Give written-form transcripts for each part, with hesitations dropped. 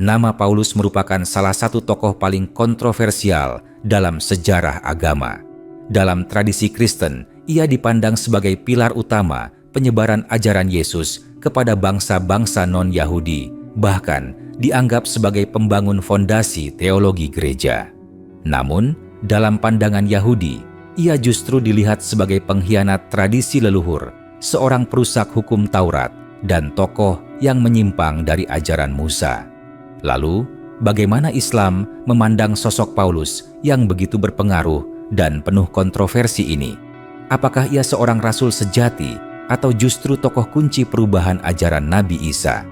nama Paulus merupakan salah satu tokoh paling kontroversial dalam sejarah agama. Dalam tradisi Kristen, ia dipandang sebagai pilar utama penyebaran ajaran Yesus kepada bangsa-bangsa non-Yahudi, bahkan dianggap sebagai pembangun fondasi teologi gereja. Namun, dalam pandangan Yahudi, ia justru dilihat sebagai pengkhianat tradisi leluhur, seorang perusak hukum Taurat, dan tokoh yang menyimpang dari ajaran Musa. Lalu, bagaimana Islam memandang sosok Paulus yang begitu berpengaruh dan penuh kontroversi ini? Apakah ia seorang rasul sejati atau justru tokoh kunci perubahan ajaran Nabi Isa?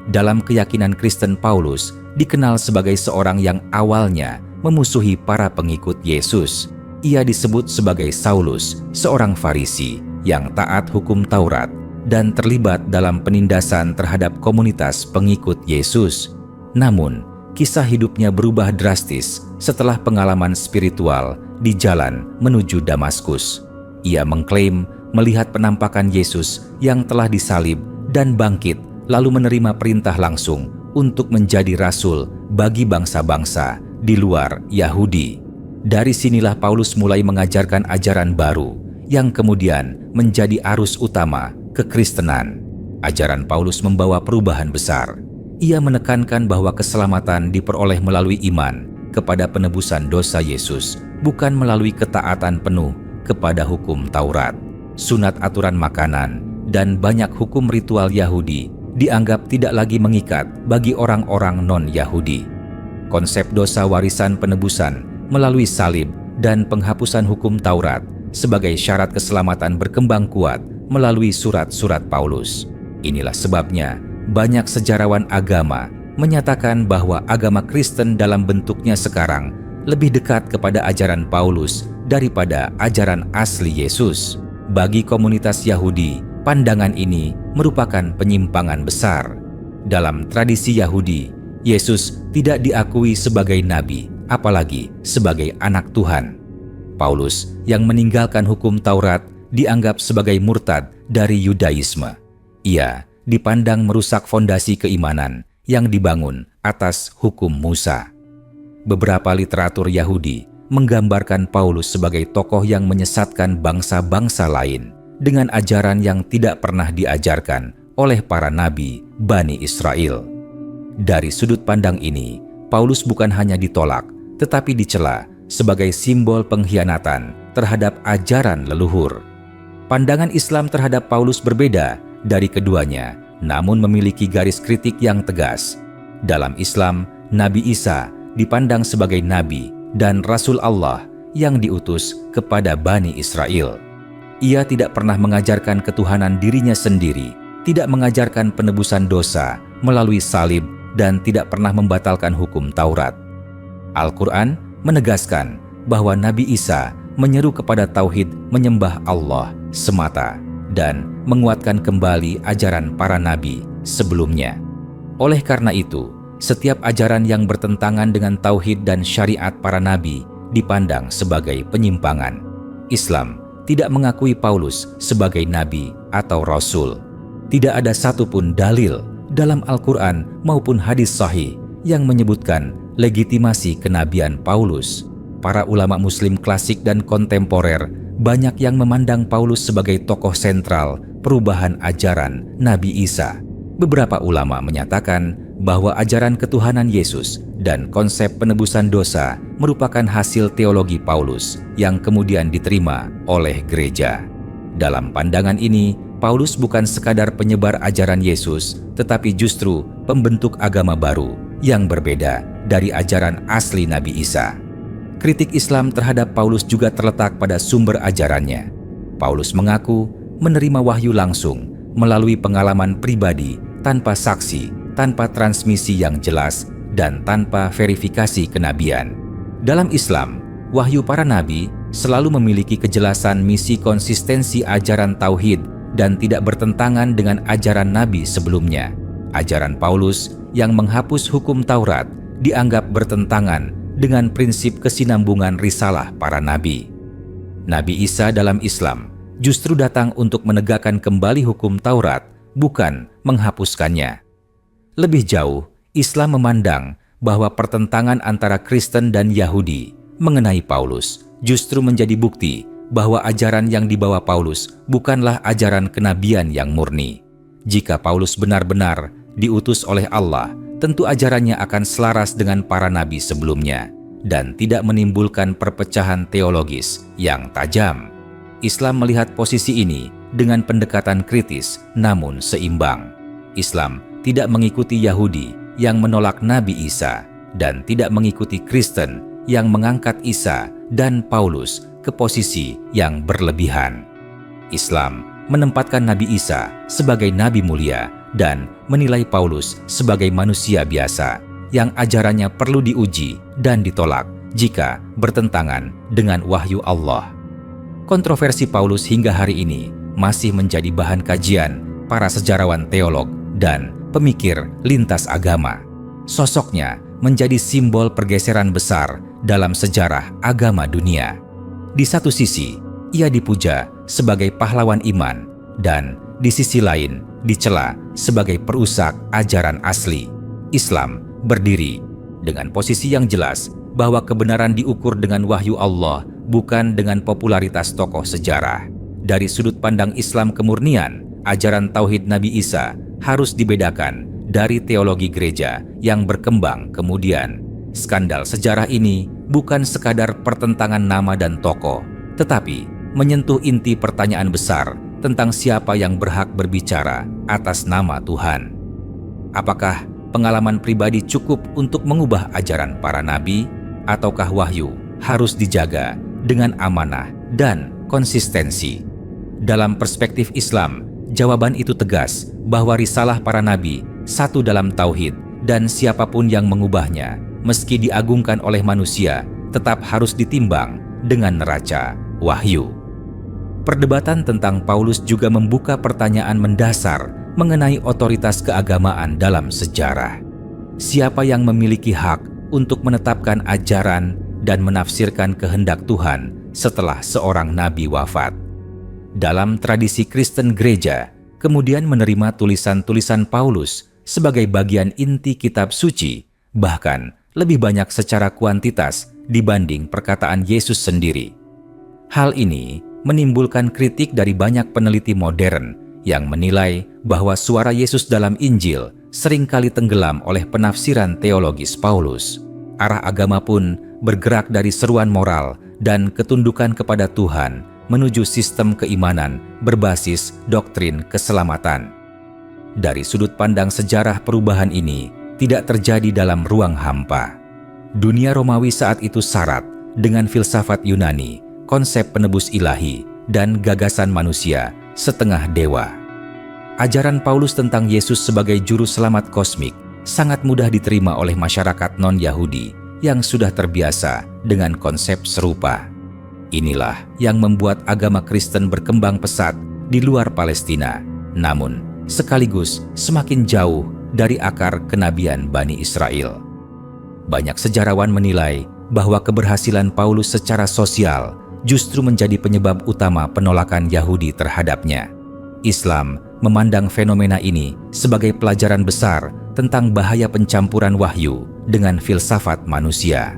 Dalam keyakinan Kristen, Paulus dikenal sebagai seorang yang awalnya memusuhi para pengikut Yesus. Ia disebut sebagai Saulus, seorang Farisi yang taat hukum Taurat dan terlibat dalam penindasan terhadap komunitas pengikut Yesus. Namun, kisah hidupnya berubah drastis setelah pengalaman spiritual di jalan menuju Damaskus. Ia mengklaim melihat penampakan Yesus yang telah disalib dan bangkit, lalu menerima perintah langsung untuk menjadi rasul bagi bangsa-bangsa di luar Yahudi. Dari sinilah Paulus mulai mengajarkan ajaran baru yang kemudian menjadi arus utama kekristenan. Ajaran Paulus membawa perubahan besar. Ia menekankan bahwa keselamatan diperoleh melalui iman kepada penebusan dosa Yesus, bukan melalui ketaatan penuh kepada hukum Taurat. Sunat aturan makanan dan banyak hukum ritual Yahudi dianggap tidak lagi mengikat bagi orang-orang non-Yahudi. Konsep dosa warisan penebusan melalui salib dan penghapusan hukum Taurat sebagai syarat keselamatan berkembang kuat melalui surat-surat Paulus. Inilah sebabnya banyak sejarawan agama menyatakan bahwa agama Kristen dalam bentuknya sekarang lebih dekat kepada ajaran Paulus daripada ajaran asli Yesus. Bagi komunitas Yahudi, pandangan ini merupakan penyimpangan besar. Dalam tradisi Yahudi, Yesus tidak diakui sebagai nabi, apalagi sebagai anak Tuhan. Paulus yang meninggalkan hukum Taurat dianggap sebagai murtad dari Yudaisme. Ia dipandang merusak fondasi keimanan yang dibangun atas hukum Musa. Beberapa literatur Yahudi menggambarkan Paulus sebagai tokoh yang menyesatkan bangsa-bangsa lain dengan ajaran yang tidak pernah diajarkan oleh para nabi Bani Israel. Dari sudut pandang ini, Paulus bukan hanya ditolak, tetapi dicela sebagai simbol pengkhianatan terhadap ajaran leluhur. Pandangan Islam terhadap Paulus berbeda dari keduanya, namun memiliki garis kritik yang tegas. Dalam Islam, Nabi Isa dipandang sebagai nabi dan rasul Allah yang diutus kepada Bani Israel. Ia tidak pernah mengajarkan ketuhanan dirinya sendiri, tidak mengajarkan penebusan dosa melalui salib, dan tidak pernah membatalkan hukum Taurat. Al-Quran menegaskan bahwa Nabi Isa menyeru kepada tauhid menyembah Allah semata dan menguatkan kembali ajaran para nabi sebelumnya. Oleh karena itu, setiap ajaran yang bertentangan dengan tauhid dan syariat para nabi dipandang sebagai penyimpangan. Islam tidak mengakui Paulus sebagai nabi atau rasul. Tidak ada satupun dalil dalam Al-Quran maupun hadis sahih yang menyebutkan legitimasi kenabian Paulus. Para ulama muslim klasik dan kontemporer banyak yang memandang Paulus sebagai tokoh sentral perubahan ajaran Nabi Isa. Beberapa ulama menyatakan bahwa ajaran ketuhanan Yesus dan konsep penebusan dosa merupakan hasil teologi Paulus yang kemudian diterima oleh gereja. Dalam pandangan ini, Paulus bukan sekadar penyebar ajaran Yesus, tetapi justru pembentuk agama baru yang berbeda dari ajaran asli Nabi Isa. Kritik Islam terhadap Paulus juga terletak pada sumber ajarannya. Paulus mengaku menerima wahyu langsung melalui pengalaman pribadi tanpa saksi, tanpa transmisi yang jelas, dan tanpa verifikasi kenabian. Dalam Islam, wahyu para nabi selalu memiliki kejelasan misi konsistensi ajaran tauhid dan tidak bertentangan dengan ajaran nabi sebelumnya. Ajaran Paulus yang menghapus hukum Taurat dianggap bertentangan dengan prinsip kesinambungan risalah para nabi. Nabi Isa dalam Islam justru datang untuk menegakkan kembali hukum Taurat, bukan menghapuskannya. Lebih jauh, Islam memandang bahwa pertentangan antara Kristen dan Yahudi mengenai Paulus justru menjadi bukti bahwa ajaran yang dibawa Paulus bukanlah ajaran kenabian yang murni. Jika Paulus benar-benar diutus oleh Allah, tentu ajarannya akan selaras dengan para nabi sebelumnya dan tidak menimbulkan perpecahan teologis yang tajam. Islam melihat posisi ini dengan pendekatan kritis namun seimbang. Islam tidak mengikuti Yahudi yang menolak Nabi Isa dan tidak mengikuti Kristen yang mengangkat Isa dan Paulus ke posisi yang berlebihan. Islam menempatkan Nabi Isa sebagai nabi mulia dan menilai Paulus sebagai manusia biasa yang ajarannya perlu diuji dan ditolak jika bertentangan dengan wahyu Allah. Kontroversi Paulus hingga hari ini masih menjadi bahan kajian para sejarawan teolog dan pemikir lintas agama. Sosoknya menjadi simbol pergeseran besar dalam sejarah agama dunia. Di satu sisi, ia dipuja sebagai pahlawan iman dan di sisi lain dicela sebagai perusak ajaran asli. Islam berdiri dengan posisi yang jelas bahwa kebenaran diukur dengan wahyu Allah, bukan dengan popularitas tokoh sejarah. Dari sudut pandang Islam kemurnian, ajaran Tauhid Nabi Isa harus dibedakan dari teologi gereja yang berkembang kemudian. Skandal sejarah ini bukan sekadar pertentangan nama dan tokoh, tetapi menyentuh inti pertanyaan besar tentang siapa yang berhak berbicara atas nama Tuhan. Apakah pengalaman pribadi cukup untuk mengubah ajaran para nabi, ataukah wahyu harus dijaga dengan amanah dan konsistensi? Dalam perspektif Islam, jawaban itu tegas bahwa risalah para nabi satu dalam tauhid dan siapapun yang mengubahnya, meski diagungkan oleh manusia, tetap harus ditimbang dengan neraca wahyu. Perdebatan tentang Paulus juga membuka pertanyaan mendasar mengenai otoritas keagamaan dalam sejarah. Siapa yang memiliki hak untuk menetapkan ajaran dan menafsirkan kehendak Tuhan setelah seorang nabi wafat? Dalam tradisi Kristen gereja, kemudian menerima tulisan-tulisan Paulus sebagai bagian inti kitab suci, bahkan lebih banyak secara kuantitas dibanding perkataan Yesus sendiri. Hal ini menimbulkan kritik dari banyak peneliti modern yang menilai bahwa suara Yesus dalam Injil seringkali tenggelam oleh penafsiran teologis Paulus. Arah agama pun bergerak dari seruan moral dan ketundukan kepada Tuhan menuju sistem keimanan berbasis doktrin keselamatan. Dari sudut pandang sejarah, perubahan ini tidak terjadi dalam ruang hampa. Dunia Romawi saat itu syarat dengan filsafat Yunani, konsep penebus ilahi, dan gagasan manusia setengah dewa. Ajaran Paulus tentang Yesus sebagai juru selamat kosmik sangat mudah diterima oleh masyarakat non-Yahudi yang sudah terbiasa dengan konsep serupa. Inilah yang membuat agama Kristen berkembang pesat di luar Palestina, namun sekaligus semakin jauh dari akar kenabian Bani Israel. Banyak sejarawan menilai bahwa keberhasilan Paulus secara sosial justru menjadi penyebab utama penolakan Yahudi terhadapnya. Islam memandang fenomena ini sebagai pelajaran besar tentang bahaya pencampuran wahyu dengan filsafat manusia.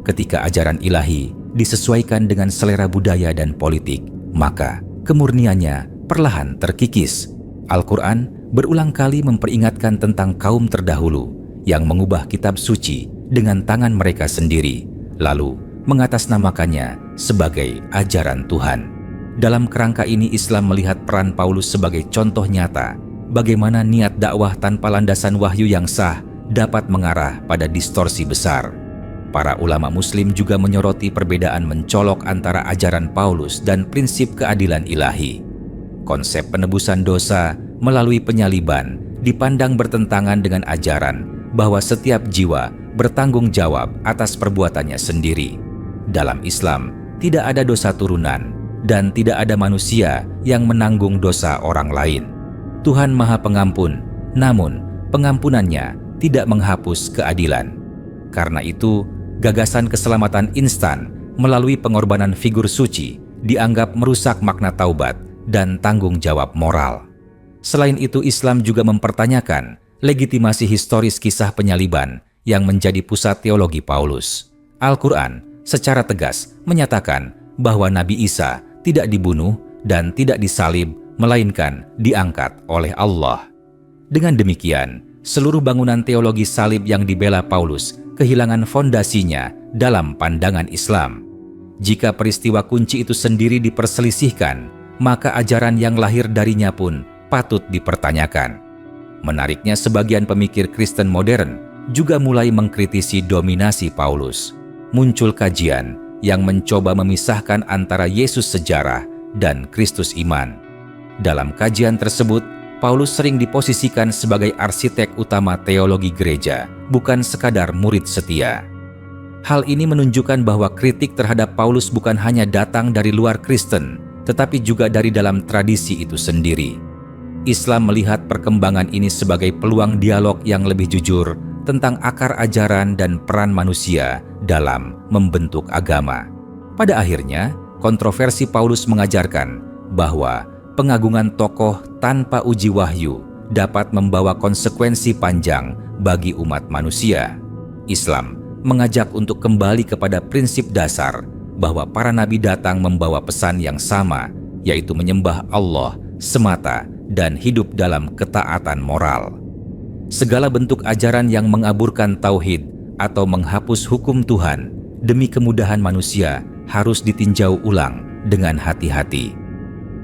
Ketika ajaran ilahi disesuaikan dengan selera budaya dan politik, maka kemurniannya perlahan terkikis. Al-Quran berulang kali memperingatkan tentang kaum terdahulu yang mengubah kitab suci dengan tangan mereka sendiri, lalu mengatasnamakannya sebagai ajaran Tuhan. Dalam kerangka ini, Islam melihat peran Paulus sebagai contoh nyata bagaimana niat dakwah tanpa landasan wahyu yang sah dapat mengarah pada distorsi besar. Para ulama Muslim juga menyoroti perbedaan mencolok antara ajaran Paulus dan prinsip keadilan ilahi. Konsep penebusan dosa melalui penyaliban dipandang bertentangan dengan ajaran bahwa setiap jiwa bertanggung jawab atas perbuatannya sendiri. Dalam Islam, tidak ada dosa turunan dan tidak ada manusia yang menanggung dosa orang lain. Tuhan Maha Pengampun, namun pengampunannya tidak menghapus keadilan. Karena itu, gagasan keselamatan instan melalui pengorbanan figur suci dianggap merusak makna taubat dan tanggung jawab moral. Selain itu, Islam juga mempertanyakan legitimasi historis kisah penyaliban yang menjadi pusat teologi Paulus. Al-Quran secara tegas menyatakan bahwa Nabi Isa tidak dibunuh dan tidak disalib, melainkan diangkat oleh Allah. Dengan demikian, seluruh bangunan teologi salib yang dibela Paulus kehilangan fondasinya dalam pandangan Islam. Jika peristiwa kunci itu sendiri diperselisihkan, maka ajaran yang lahir darinya pun patut dipertanyakan. Menariknya, sebagian pemikir Kristen modern juga mulai mengkritisi dominasi Paulus. Muncul kajian yang mencoba memisahkan antara Yesus sejarah dan Kristus iman. Dalam kajian tersebut, Paulus sering diposisikan sebagai arsitek utama teologi gereja, bukan sekadar murid setia. Hal ini menunjukkan bahwa kritik terhadap Paulus bukan hanya datang dari luar Kristen, tetapi juga dari dalam tradisi itu sendiri. Islam melihat perkembangan ini sebagai peluang dialog yang lebih jujur tentang akar ajaran dan peran manusia dalam membentuk agama. Pada akhirnya, kontroversi Paulus mengajarkan bahwa pengagungan tokoh tanpa uji wahyu dapat membawa konsekuensi panjang bagi umat manusia. Islam mengajak untuk kembali kepada prinsip dasar bahwa para nabi datang membawa pesan yang sama, yaitu menyembah Allah semata dan hidup dalam ketaatan moral. Segala bentuk ajaran yang mengaburkan tauhid atau menghapus hukum Tuhan demi kemudahan manusia harus ditinjau ulang dengan hati-hati.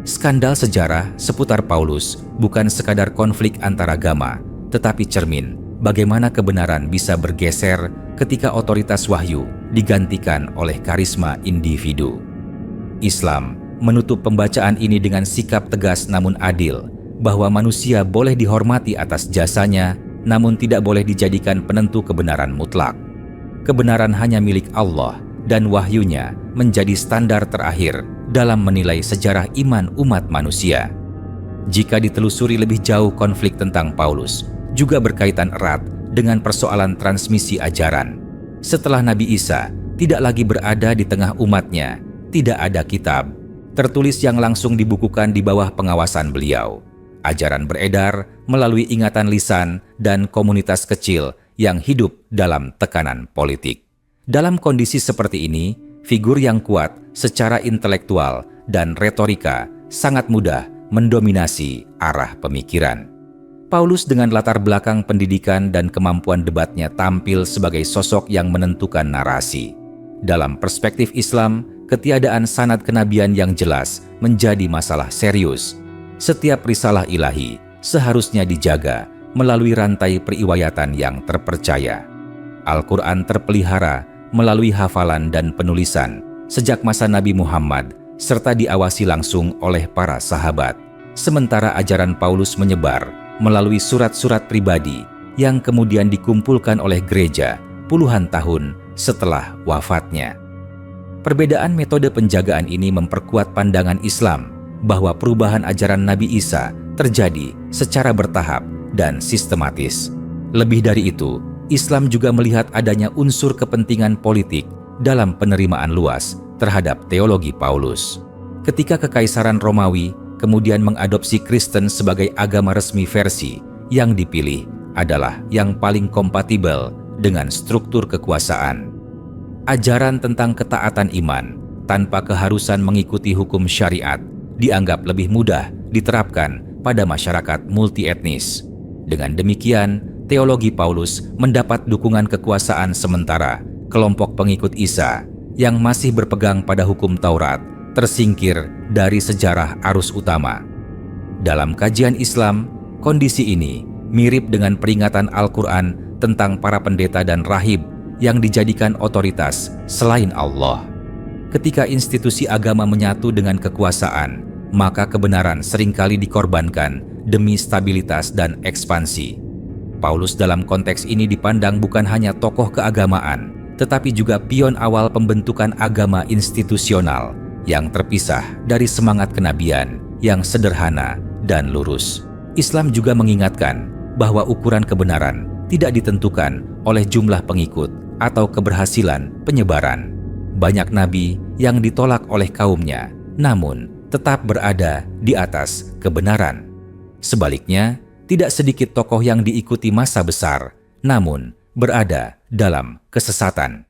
Skandal sejarah seputar Paulus bukan sekadar konflik antaragama, tetapi cermin bagaimana kebenaran bisa bergeser ketika otoritas wahyu digantikan oleh karisma individu. Islam menutup pembacaan ini dengan sikap tegas namun adil, bahwa manusia boleh dihormati atas jasanya, namun tidak boleh dijadikan penentu kebenaran mutlak. Kebenaran hanya milik Allah, dan wahyunya menjadi standar terakhir dalam menilai sejarah iman umat manusia. Jika ditelusuri lebih jauh, konflik tentang Paulus juga berkaitan erat dengan persoalan transmisi ajaran. Setelah Nabi Isa tidak lagi berada di tengah umatnya, tidak ada kitab tertulis yang langsung dibukukan di bawah pengawasan beliau. Ajaran beredar melalui ingatan lisan dan komunitas kecil yang hidup dalam tekanan politik. Dalam kondisi seperti ini, figur yang kuat secara intelektual dan retorika sangat mudah mendominasi arah pemikiran. Paulus dengan latar belakang pendidikan dan kemampuan debatnya tampil sebagai sosok yang menentukan narasi. Dalam perspektif Islam, ketiadaan sanad kenabian yang jelas menjadi masalah serius. Setiap risalah ilahi seharusnya dijaga melalui rantai periwayatan yang terpercaya. Al-Quran terpelihara melalui hafalan dan penulisan sejak masa Nabi Muhammad, serta diawasi langsung oleh para sahabat. Sementara ajaran Paulus menyebar melalui surat-surat pribadi yang kemudian dikumpulkan oleh gereja puluhan tahun setelah wafatnya. Perbedaan metode penjagaan ini memperkuat pandangan Islam bahwa perubahan ajaran Nabi Isa terjadi secara bertahap dan sistematis. Lebih dari itu, Islam juga melihat adanya unsur kepentingan politik dalam penerimaan luas terhadap teologi Paulus. Ketika Kekaisaran Romawi kemudian mengadopsi Kristen sebagai agama resmi, versi yang dipilih adalah yang paling kompatibel dengan struktur kekuasaan. Ajaran tentang ketaatan iman tanpa keharusan mengikuti hukum syariat dianggap lebih mudah diterapkan pada masyarakat multietnis. Dengan demikian, teologi Paulus mendapat dukungan kekuasaan sementara kelompok pengikut Isa yang masih berpegang pada hukum Taurat tersingkir dari sejarah arus utama. Dalam kajian Islam, kondisi ini mirip dengan peringatan Al-Quran tentang para pendeta dan rahib yang dijadikan otoritas selain Allah. Ketika institusi agama menyatu dengan kekuasaan, maka kebenaran seringkali dikorbankan demi stabilitas dan ekspansi. Paulus dalam konteks ini dipandang bukan hanya tokoh keagamaan, tetapi juga pion awal pembentukan agama institusional yang terpisah dari semangat kenabian yang sederhana dan lurus. Islam juga mengingatkan bahwa ukuran kebenaran tidak ditentukan oleh jumlah pengikut atau keberhasilan penyebaran. Banyak nabi yang ditolak oleh kaumnya, namun tetap berada di atas kebenaran. Sebaliknya, tidak sedikit tokoh yang diikuti massa besar, namun berada dalam kesesatan.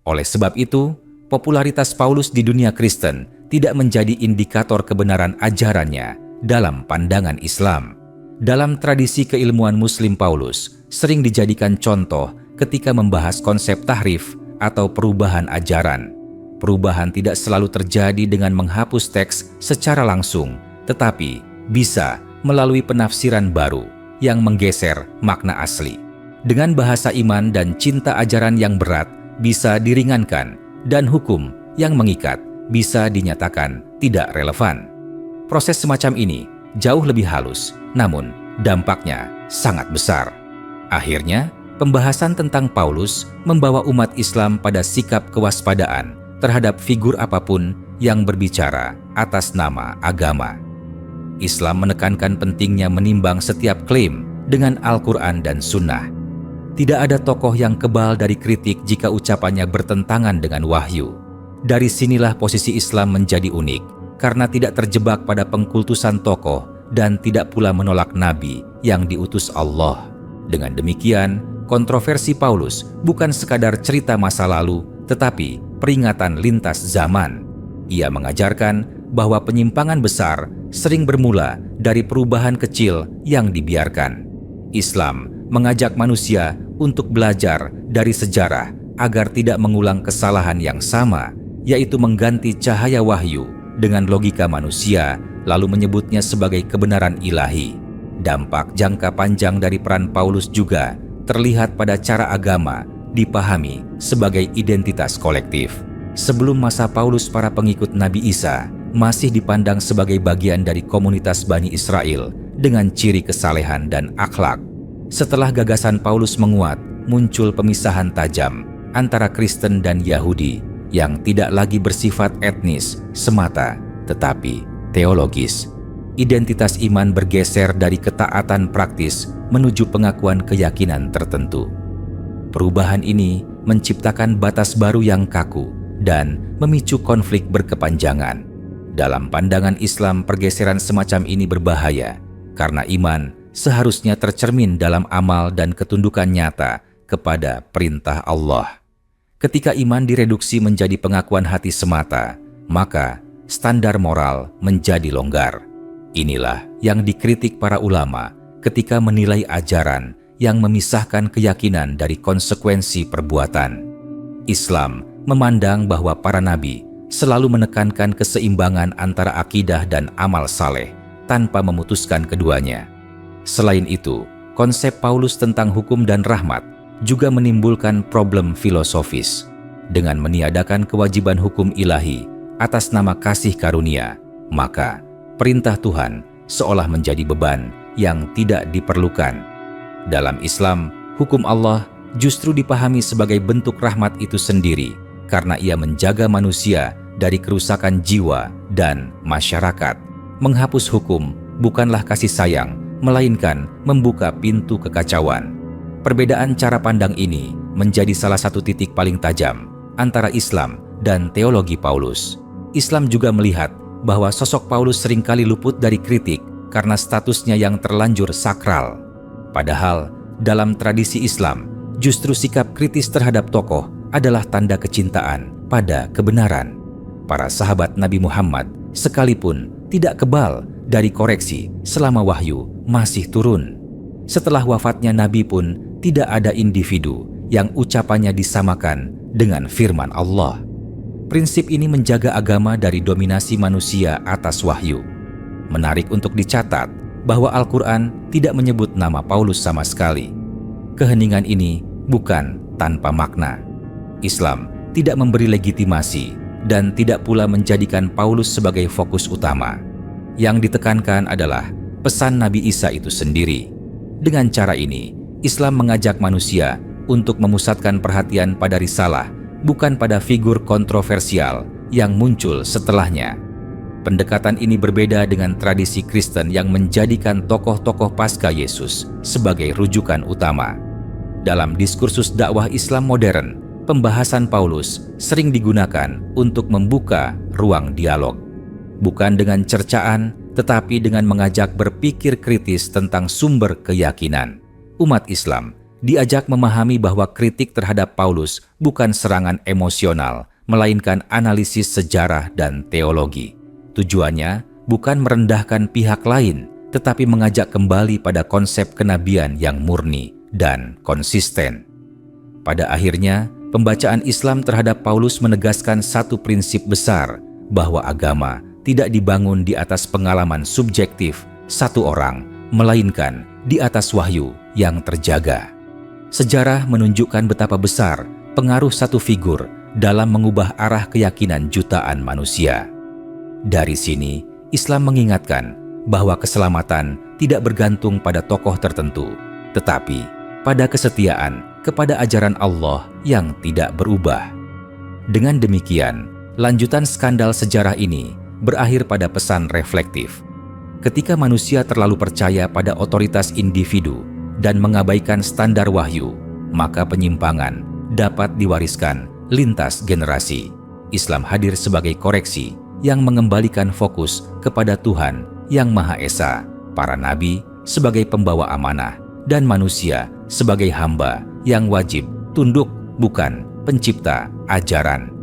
Oleh sebab itu, popularitas Paulus di dunia Kristen tidak menjadi indikator kebenaran ajarannya dalam pandangan Islam. Dalam tradisi keilmuan Muslim, Paulus sering dijadikan contoh ketika membahas konsep tahrif atau perubahan ajaran. Perubahan tidak selalu terjadi dengan menghapus teks secara langsung, tetapi bisa melalui penafsiran baru yang menggeser makna asli. Dengan bahasa iman dan cinta ajaran yang berat bisa diringankan dan hukum yang mengikat bisa dinyatakan tidak relevan. Proses semacam ini jauh lebih halus, namun dampaknya sangat besar. Akhirnya, pembahasan tentang Paulus membawa umat Islam pada sikap kewaspadaan terhadap figur apapun yang berbicara atas nama agama. Islam menekankan pentingnya menimbang setiap klaim dengan Al-Quran dan Sunnah. Tidak ada tokoh yang kebal dari kritik jika ucapannya bertentangan dengan wahyu. Dari sinilah posisi Islam menjadi unik, karena tidak terjebak pada pengkultusan tokoh dan tidak pula menolak nabi yang diutus Allah. Dengan demikian, kontroversi Paulus bukan sekadar cerita masa lalu, tetapi peringatan lintas zaman. Ia mengajarkan bahwa penyimpangan besar sering bermula dari perubahan kecil yang dibiarkan. Islam mengajak manusia untuk belajar dari sejarah agar tidak mengulang kesalahan yang sama, yaitu mengganti cahaya wahyu dengan logika manusia, lalu menyebutnya sebagai kebenaran ilahi. Dampak jangka panjang dari peran Paulus juga terlihat pada cara agama dipahami sebagai identitas kolektif. Sebelum masa Paulus, para pengikut Nabi Isa masih dipandang sebagai bagian dari komunitas Bani Israel dengan ciri kesalehan dan akhlak. Setelah gagasan Paulus menguat, muncul pemisahan tajam antara Kristen dan Yahudi yang tidak lagi bersifat etnis semata, tetapi teologis. Identitas iman bergeser dari ketaatan praktis menuju pengakuan keyakinan tertentu. Perubahan ini menciptakan batas baru yang kaku dan memicu konflik berkepanjangan. Dalam pandangan Islam, pergeseran semacam ini berbahaya karena iman seharusnya tercermin dalam amal dan ketundukan nyata kepada perintah Allah. Ketika iman direduksi menjadi pengakuan hati semata, maka standar moral menjadi longgar. Inilah yang dikritik para ulama ketika menilai ajaran yang memisahkan keyakinan dari konsekuensi perbuatan. Islam memandang bahwa para nabi selalu menekankan keseimbangan antara akidah dan amal saleh tanpa memutuskan keduanya. Selain itu, konsep Paulus tentang hukum dan rahmat juga menimbulkan problem filosofis. Dengan meniadakan kewajiban hukum ilahi atas nama kasih karunia, maka perintah Tuhan seolah menjadi beban yang tidak diperlukan. Dalam Islam, hukum Allah justru dipahami sebagai bentuk rahmat itu sendiri karena ia menjaga manusia dari kerusakan jiwa dan masyarakat. Menghapus hukum bukanlah kasih sayang, melainkan membuka pintu kekacauan. Perbedaan cara pandang ini menjadi salah satu titik paling tajam antara Islam dan teologi Paulus. Islam juga melihat bahwa sosok Paulus seringkali luput dari kritik karena statusnya yang terlanjur sakral. Padahal, dalam tradisi Islam, justru sikap kritis terhadap tokoh adalah tanda kecintaan pada kebenaran. Para sahabat Nabi Muhammad sekalipun tidak kebal dari koreksi selama wahyu masih turun. Setelah wafatnya Nabi pun tidak ada individu yang ucapannya disamakan dengan firman Allah. Prinsip ini menjaga agama dari dominasi manusia atas wahyu. Menarik untuk dicatat bahwa Al-Quran tidak menyebut nama Paulus sama sekali. Keheningan ini bukan tanpa makna. Islam tidak memberi legitimasi dan tidak pula menjadikan Paulus sebagai fokus utama. Yang ditekankan adalah pesan Nabi Isa itu sendiri. Dengan cara ini, Islam mengajak manusia untuk memusatkan perhatian pada risalah, bukan pada figur kontroversial yang muncul setelahnya. Pendekatan ini berbeda dengan tradisi Kristen yang menjadikan tokoh-tokoh pasca Yesus sebagai rujukan utama. Dalam diskursus dakwah Islam modern, pembahasan Paulus sering digunakan untuk membuka ruang dialog. Bukan dengan cercaan, tetapi dengan mengajak berpikir kritis tentang sumber keyakinan. Umat Islam diajak memahami bahwa kritik terhadap Paulus bukan serangan emosional, melainkan analisis sejarah dan teologi. Tujuannya bukan merendahkan pihak lain, tetapi mengajak kembali pada konsep kenabian yang murni dan konsisten. Pada akhirnya, pembacaan Islam terhadap Paulus menegaskan satu prinsip besar, bahwa agama tidak dibangun di atas pengalaman subjektif satu orang, melainkan di atas wahyu yang terjaga. Sejarah menunjukkan betapa besar pengaruh satu figur dalam mengubah arah keyakinan jutaan manusia. Dari sini, Islam mengingatkan bahwa keselamatan tidak bergantung pada tokoh tertentu, tetapi pada kesetiaan kepada ajaran Allah yang tidak berubah. Dengan demikian, lanjutan skandal sejarah ini berakhir pada pesan reflektif. Ketika manusia terlalu percaya pada otoritas individu dan mengabaikan standar wahyu, maka penyimpangan dapat diwariskan lintas generasi. Islam hadir sebagai koreksi yang mengembalikan fokus kepada Tuhan yang Maha Esa, para nabi sebagai pembawa amanah, dan manusia sebagai hamba yang wajib tunduk, bukan pencipta ajaran